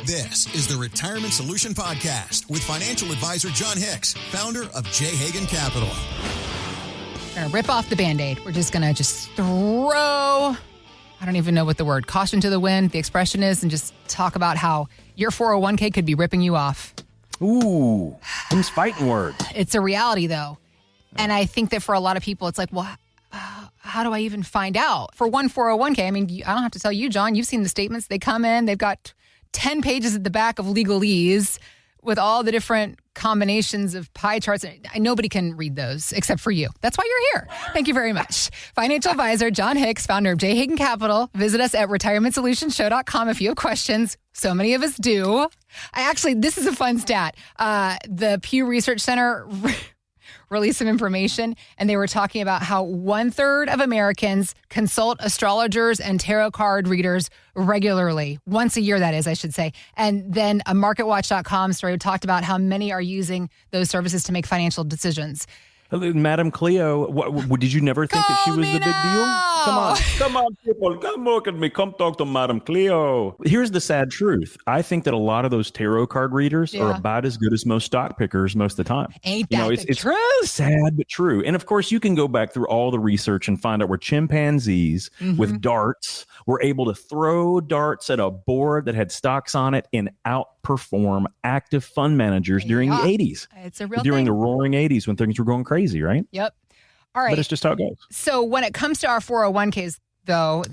This is the Retirement Solution Podcast with financial advisor Jon Hicks, founder of Hagan Capital. We're going to rip off the Band-Aid. We're just going to throw, I don't even know what the word, caution to the wind, the expression is, and just talk about how your 401k could be ripping you off. Ooh, them's fighting words. It's a reality, though. And I think that for a lot of people, it's like, well, how do I even find out? For one 401k, I mean, I don't have to tell you, John, you've seen the statements. They come in, they've got 10 pages at the back of legalese with all the different combinations of pie charts. Nobody can read those except for you. That's why you're here. Thank you very much. Financial advisor Jon Hicks, founder of Hagan Capital. Visit us at retirementsolutionshow.com if you have questions. So many of us do. This is a fun stat. The Pew Research Center released some information, and they were talking about how 1/3 of Americans consult astrologers and tarot card readers regularly. Once a year, that is, I should say. And then a MarketWatch.com story talked about how many are using those services to make financial decisions. Madam Cleo, did you never think that she was the big deal? Come on, people, come look at me. Come talk to Madam Cleo. Here's the sad truth. I think that a lot of those tarot card readers are about as good as most stock pickers most of the time. Ain't that the truth? It's sad but true. And of course, you can go back through all the research and find out where chimpanzees with darts were able to throw darts at a board that had stocks on it and outperform active fund managers during the 80s. It's a real During thing. the roaring 80s when things were going crazy, right? Yep. All right. But it's just how it goes. So when it comes to our 401ks, though,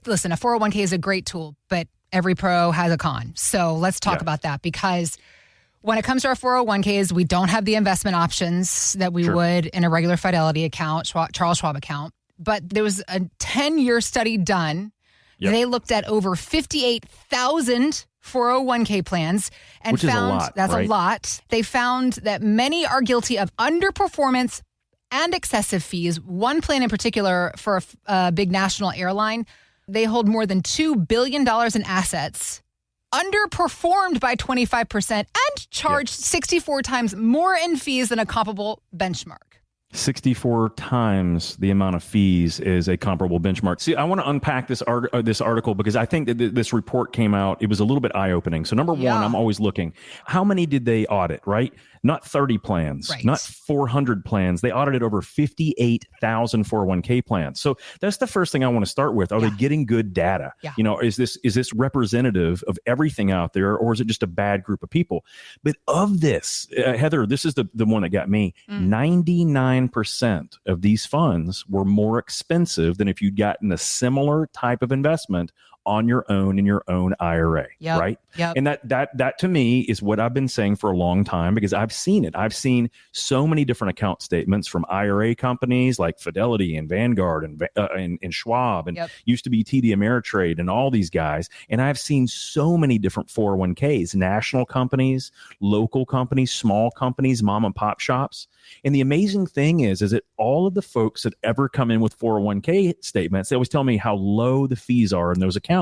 listen, a 401k is a great tool, but every pro has a con. So let's talk about that, because when it comes to our 401ks, we don't have the investment options that we would in a regular Fidelity account, Charles Schwab account. But there was a 10-year study done. Yep. They looked at over 58,000 401k plans and Which found is a lot, that's right? a lot. They found that many are guilty of underperformance and excessive fees. One plan in particular for a big national airline, they hold more than $2 billion in assets, underperformed by 25%, and charged 64 times more in fees than a comparable benchmark. 64 times the amount of fees is a comparable benchmark. See, I want to unpack this article because I think that this report came out. It was a little bit eye-opening. So number one, I'm always looking. How many did they audit, right? Not 30 plans, not 400 plans. They audited over 58,000 401k plans. So that's the first thing I want to start with. Are they getting good data? Yeah. You know, is this representative of everything out there, or is it just a bad group of people? But of this, Heather, this is the one that got me. 99% of these funds were more expensive than if you'd gotten a similar type of investment on your own in your own IRA, right? Yep. And that to me is what I've been saying for a long time, because I've seen it. I've seen so many different account statements from IRA companies like Fidelity and Vanguard and Schwab and used to be TD Ameritrade and all these guys. And I've seen so many different 401ks, national companies, local companies, small companies, mom and pop shops. And the amazing thing is that all of the folks that ever come in with 401k statements, they always tell me how low the fees are in those accounts.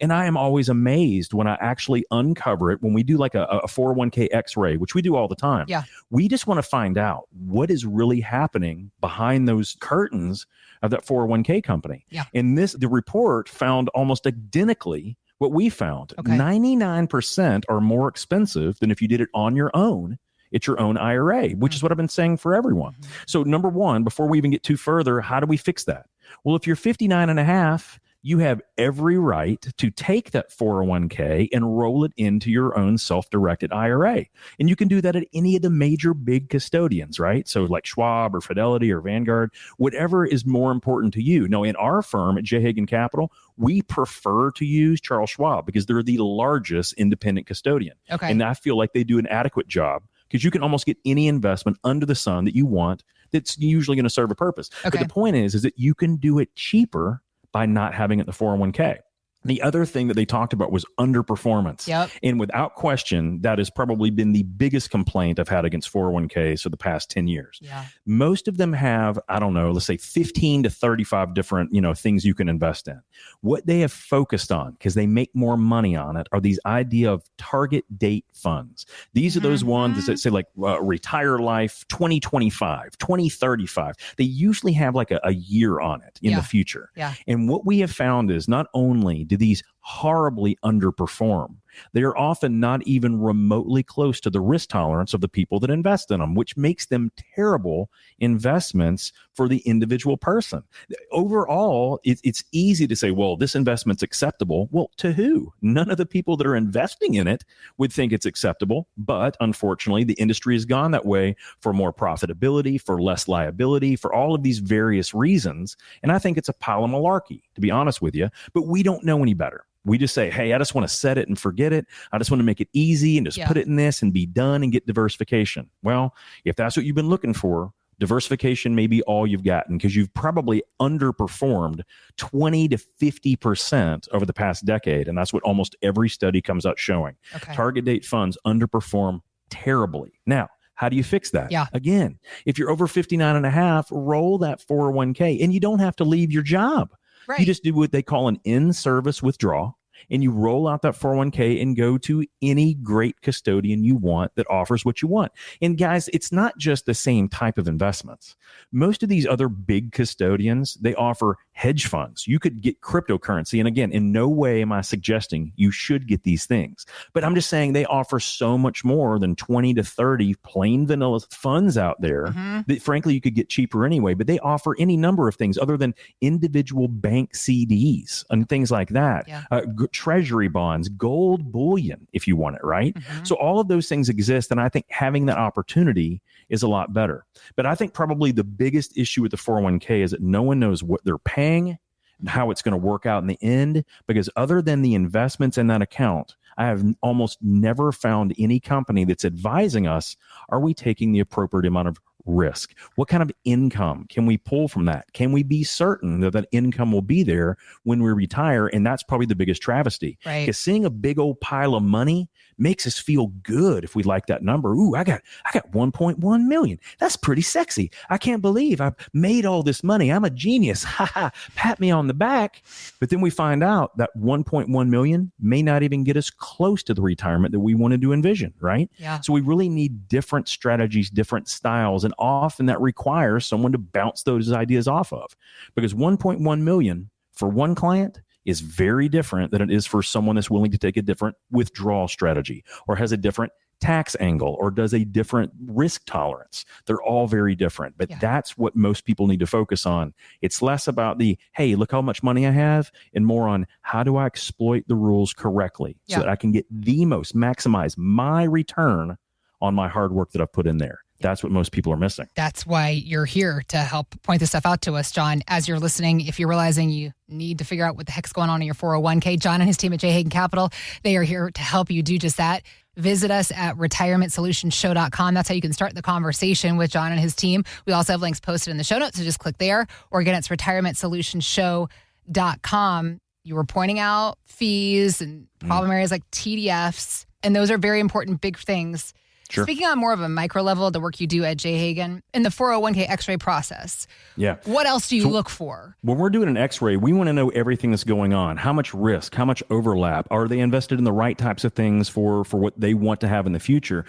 And I am always amazed when I actually uncover it, when we do like a 401k x-ray, which we do all the time. Yeah. We just want to find out what is really happening behind those curtains of that 401k company. Yeah. And the report found almost identically what we found. 99% are more expensive than if you did it on your own. It's your own IRA, which is what I've been saying for everyone. So number one, before we even get too further, how do we fix that? Well, if you're 59 and a half, you have every right to take that 401k and roll it into your own self-directed IRA. And you can do that at any of the major big custodians, right? So like Schwab or Fidelity or Vanguard, whatever is more important to you. Now, in our firm at Hagan Capital, we prefer to use Charles Schwab because they're the largest independent custodian. And I feel like they do an adequate job, because you can almost get any investment under the sun that you want that's usually going to serve a purpose. But the point is that you can do it cheaper by not having it in the 401k. The other thing that they talked about was underperformance. Yep. And without question, that has probably been the biggest complaint I've had against 401ks for the past 10 years. Yeah. Most of them have, I don't know, let's say 15 to 35 different, things you can invest in. What they have focused on, because they make more money on it, are these idea of target date funds. These are those ones that say like retire life 2025, 2035. They usually have like a year on it in the future. Yeah. And what we have found is not only do these horribly underperform, They are often not even remotely close to the risk tolerance of the people that invest in them, which makes them terrible investments for the individual person. Overall, it's easy to say, well, this investment's acceptable. Well, to who? None of the people that are investing in it would think it's acceptable. But unfortunately, the industry has gone that way for more profitability, for less liability, for all of these various reasons. And I think it's a pile of malarkey, to be honest with you. But we don't know any better. We just say, hey, I just want to set it and forget it. I just want to make it easy and just put it in this and be done and get diversification. Well, if that's what you've been looking for, diversification may be all you've gotten, because you've probably underperformed 20 to 50% over the past decade. And that's what almost every study comes out showing. Okay. Target date funds underperform terribly. Now, how do you fix that? Again, if you're over 59 and a half, roll that 401k, and you don't have to leave your job. Right. You just do what they call an in-service withdrawal, and you roll out that 401k and go to any great custodian you want that offers what you want. And guys, it's not just the same type of investments. Most of these other big custodians, they offer hedge funds. You could get cryptocurrency. And again, in no way am I suggesting you should get these things, but I'm just saying they offer so much more than 20 to 30 plain vanilla funds out there that frankly you could get cheaper anyway, but they offer any number of things other than individual bank CDs and things like that. Treasury bonds, gold bullion, if you want it, right? So all of those things exist. And I think having that opportunity is a lot better. But I think probably the biggest issue with the 401k is that no one knows what they're paying and how it's going to work out in the end, because other than the investments in that account, I have almost never found any company that's advising us, are we taking the appropriate amount of risk? What kind of income can we pull from that? Can we be certain that that income will be there when we retire? And that's probably the biggest travesty. Because seeing a big old pile of money makes us feel good if we like that number. Ooh, I got 1.1 million. That's pretty sexy. I can't believe I've made all this money. I'm a genius. Ha ha. Pat me on the back. But then we find out that 1.1 million may not even get us close to the retirement that we wanted to envision, right? So we really need different strategies, different styles, and often that requires someone to bounce those ideas off of, because 1.1 million for one client is very different than it is for someone that's willing to take a different withdrawal strategy or has a different tax angle or does a different risk tolerance. They're all very different, but that's what most people need to focus on. It's less about the, hey, look how much money I have, and more on how do I exploit the rules correctly so that I can get the most, maximize my return on my hard work that I've put in there. That's what most people are missing. That's why you're here to help point this stuff out to us, Jon. As you're listening, if you're realizing you need to figure out what the heck's going on in your 401k, Jon and his team at Hagan Capital, they are here to help you do just that. Visit us at retirementsolutionshow.com. That's how you can start the conversation with Jon and his team. We also have links posted in the show notes, so just click there. Or again, it's retirementsolutionshow.com. You were pointing out fees and problem areas like TDFs, and those are very important big things. Sure. Speaking on more of a micro level, the work you do at J. Hagan in the 401k x-ray process. What else do you look for? When we're doing an x-ray, we want to know everything that's going on. How much risk? How much overlap? Are they invested in the right types of things for what they want to have in the future?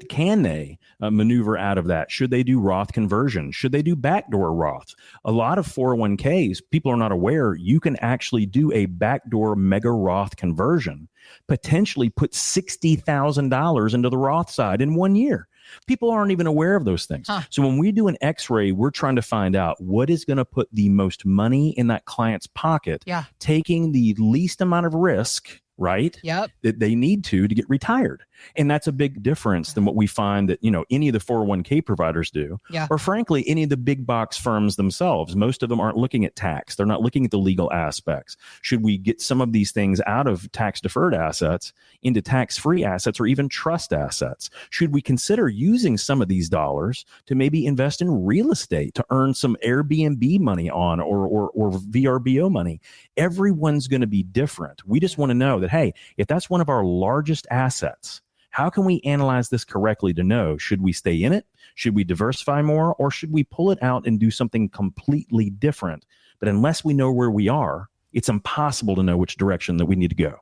Can they maneuver out of that? Should they do Roth conversion? Should they do backdoor Roth? A lot of 401ks, people are not aware, you can actually do a backdoor mega Roth conversion, potentially put $60,000 into the Roth side in 1 year. People aren't even aware of those things. So when we do an x-ray, we're trying to find out what is going to put the most money in that client's pocket, taking the least amount of risk, right? That they need to get retired. And that's a big difference than what we find that, any of the 401k providers do, or frankly, any of the big box firms themselves. Most of them aren't looking at tax. They're not looking at the legal aspects. Should we get some of these things out of tax deferred assets into tax-free assets or even trust assets? Should we consider using some of these dollars to maybe invest in real estate to earn some Airbnb money on or VRBO money? Everyone's going to be different. We just want to know that, hey, if that's one of our largest assets, how can we analyze this correctly to know, should we stay in it? Should we diversify more? Or should we pull it out and do something completely different? But unless we know where we are, it's impossible to know which direction that we need to go.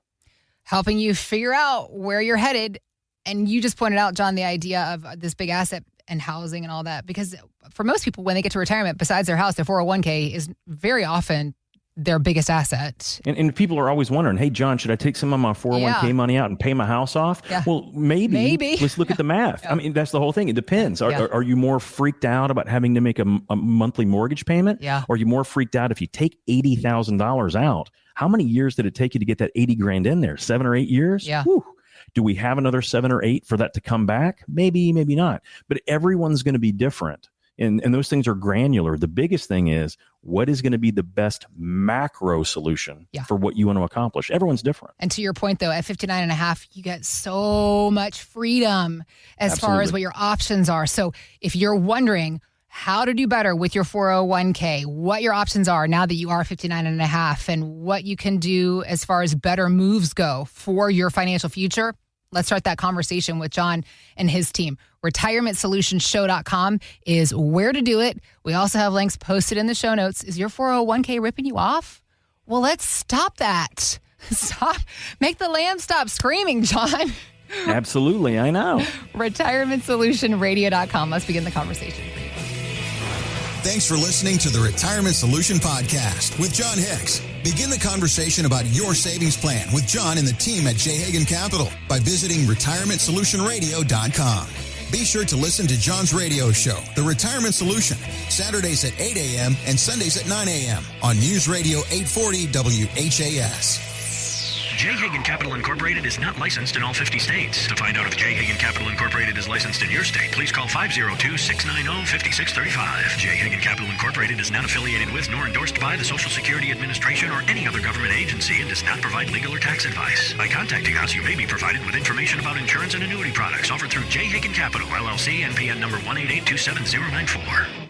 Helping you figure out where you're headed. And you just pointed out, Jon, the idea of this big asset and housing and all that. Because for most people, when they get to retirement, besides their house, their 401k is very often their biggest asset. And people are always wondering, hey, John, should I take some of my 401k money out and pay my house off? Yeah. Well, maybe. Let's look at the math. I mean, that's the whole thing. It depends. Are you more freaked out about having to make a monthly mortgage payment? Yeah. Or are you more freaked out if you take $80,000 out? How many years did it take you to get that 80 grand in there? 7 or 8 years? Yeah. Whew. Do we have another 7 or 8 for that to come back? Maybe, maybe not. But everyone's going to be different. And those things are granular. The biggest thing is, what is going to be the best macro solution for what you want to accomplish? Everyone's different. And to your point, though, at 59 and a half, you get so much freedom as far as what your options are. So if you're wondering how to do better with your 401k, what your options are now that you are 59 and a half, and what you can do as far as better moves go for your financial future, let's start that conversation with Jon and his team. RetirementSolutionShow.com is where to do it. We also have links posted in the show notes. Is your 401k ripping you off? Well, let's stop that. Make the lamb stop screaming, Jon. Absolutely, I know. RetirementSolutionRadio.com. Let's begin the conversation. Thanks for listening to the Retirement Solution Podcast with Jon Hicks. Begin the conversation about your savings plan with Jon and the team at J. Hagan Capital by visiting retirementsolutionradio.com. Be sure to listen to Jon's radio show, The Retirement Solution, Saturdays at 8 a.m. and Sundays at 9 a.m. on News Radio 840 WHAS. J. Hagan Capital Incorporated is not licensed in all 50 states. To find out if J. Hagan Capital Incorporated is licensed in your state, please call 502-690-5635. J. Hagan Capital Incorporated is not affiliated with nor endorsed by the Social Security Administration or any other government agency and does not provide legal or tax advice. By contacting us, you may be provided with information about insurance and annuity products offered through J. Hagan Capital, LLC, NPN number 1882794.